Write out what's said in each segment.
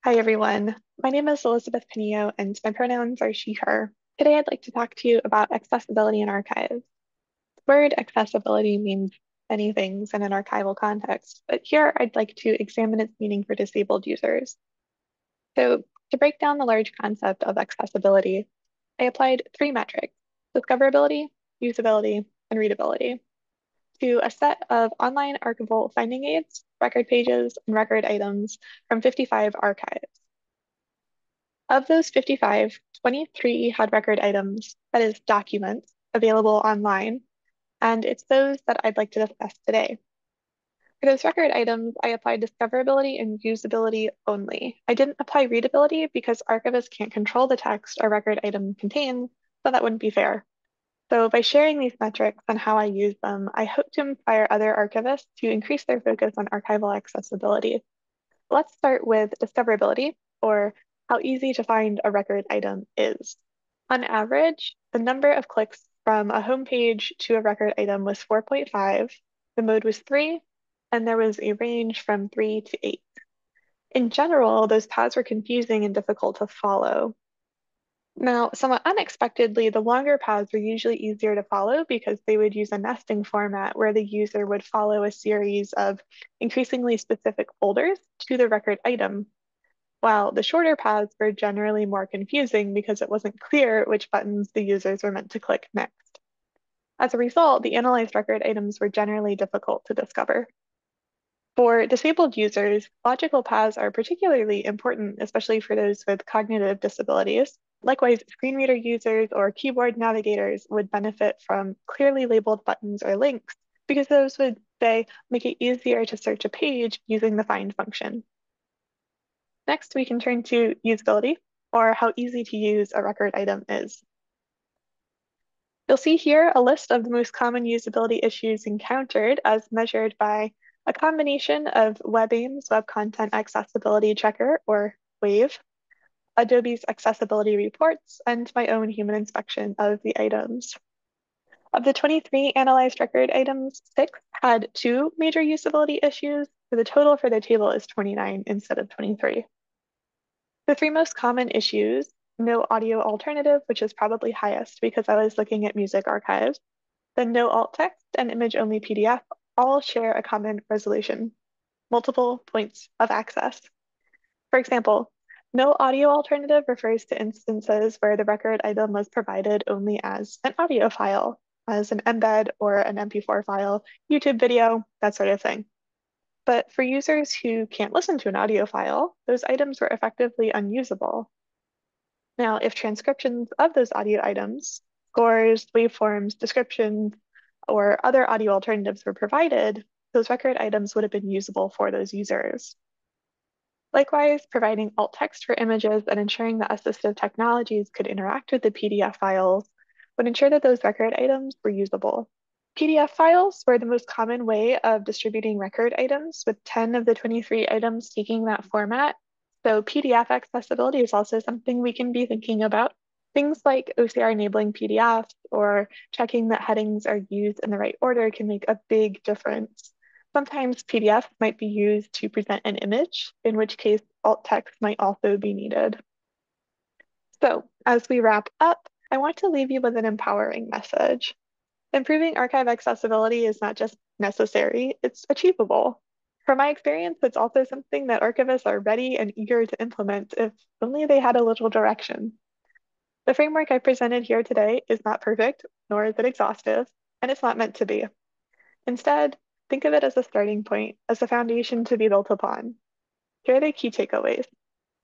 Hi, everyone. My name is Elizabeth Pineo, and my pronouns are she, her. Today, I'd like to talk to you about accessibility in archives. The word accessibility means many things in an archival context, but here I'd like to examine its meaning for disabled users. So, to break down the large concept of accessibility, I applied three metrics: discoverability, usability, and readability to a set of online archival finding aids, record pages, and record items from 55 archives. Of those 55, 23 had record items, that is, documents, available online, and it's those that I'd like to discuss today. For those record items, I applied discoverability and usability only. I didn't apply readability because archivists can't control the text a record item contains, so that wouldn't be fair. So by sharing these metrics and how I use them, I hope to inspire other archivists to increase their focus on archival accessibility. Let's start with discoverability, or how easy to find a record item is. On average, the number of clicks from a home page to a record item was 4.5, the mode was 3, and there was a range from 3 to 8. In general, those paths were confusing and difficult to follow. Now, somewhat unexpectedly, the longer paths were usually easier to follow because they would use a nesting format where the user would follow a series of increasingly specific folders to the record item, while the shorter paths were generally more confusing because it wasn't clear which buttons the users were meant to click next. As a result, the analyzed record items were generally difficult to discover. For disabled users, logical paths are particularly important, especially for those with cognitive disabilities. Likewise, screen reader users or keyboard navigators would benefit from clearly labeled buttons or links because those would, say, make it easier to search a page using the find function. Next, we can turn to usability, or how easy to use a record item is. You'll see here a list of the most common usability issues encountered as measured by a combination of WebAIM's Web Content Accessibility Checker, or WAVE, Adobe's accessibility reports, and my own human inspection of the items. Of the 23 analyzed record items, 6 had 2 major usability issues, so the total for the table is 29 instead of 23. The 3 most common issues: no audio alternative, which is probably highest because I was looking at music archives, then no alt text and image only PDF all share a common resolution: multiple points of access. For example, no audio alternative refers to instances where the record item was provided only as an audio file, as an embed or an MP4 file, YouTube video, that sort of thing. But for users who can't listen to an audio file, those items were effectively unusable. Now, if transcriptions of those audio items, scores, waveforms, descriptions, or other audio alternatives were provided, those record items would have been usable for those users. Likewise, providing alt text for images and ensuring that assistive technologies could interact with the PDF files would ensure that those record items were usable. PDF files were the most common way of distributing record items, with 10 of the 23 items taking that format. So PDF accessibility is also something we can be thinking about. Things like OCR enabling PDFs or checking that headings are used in the right order can make a big difference. Sometimes PDFs might be used to present an image, in which case alt text might also be needed. So as we wrap up, I want to leave you with an empowering message. Improving archive accessibility is not just necessary, it's achievable. From my experience, it's also something that archivists are ready and eager to implement if only they had a little direction. The framework I presented here today is not perfect, nor is it exhaustive, and it's not meant to be. Instead, think of it as a starting point, as a foundation to be built upon. Here are the key takeaways.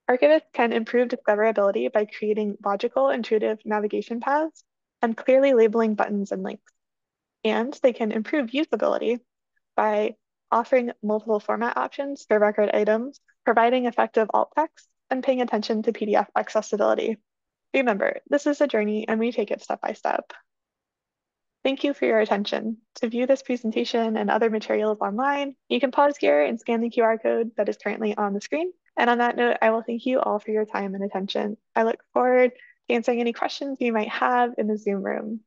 Archivists can improve discoverability by creating logical, intuitive navigation paths and clearly labeling buttons and links. And they can improve usability by offering multiple format options for record items, providing effective alt text, and paying attention to PDF accessibility. Remember, this is a journey and we take it step by step. Thank you for your attention. To view this presentation and other materials online, you can pause here and scan the QR code that is currently on the screen. And on that note, I will thank you all for your time and attention. I look forward to answering any questions you might have in the Zoom room.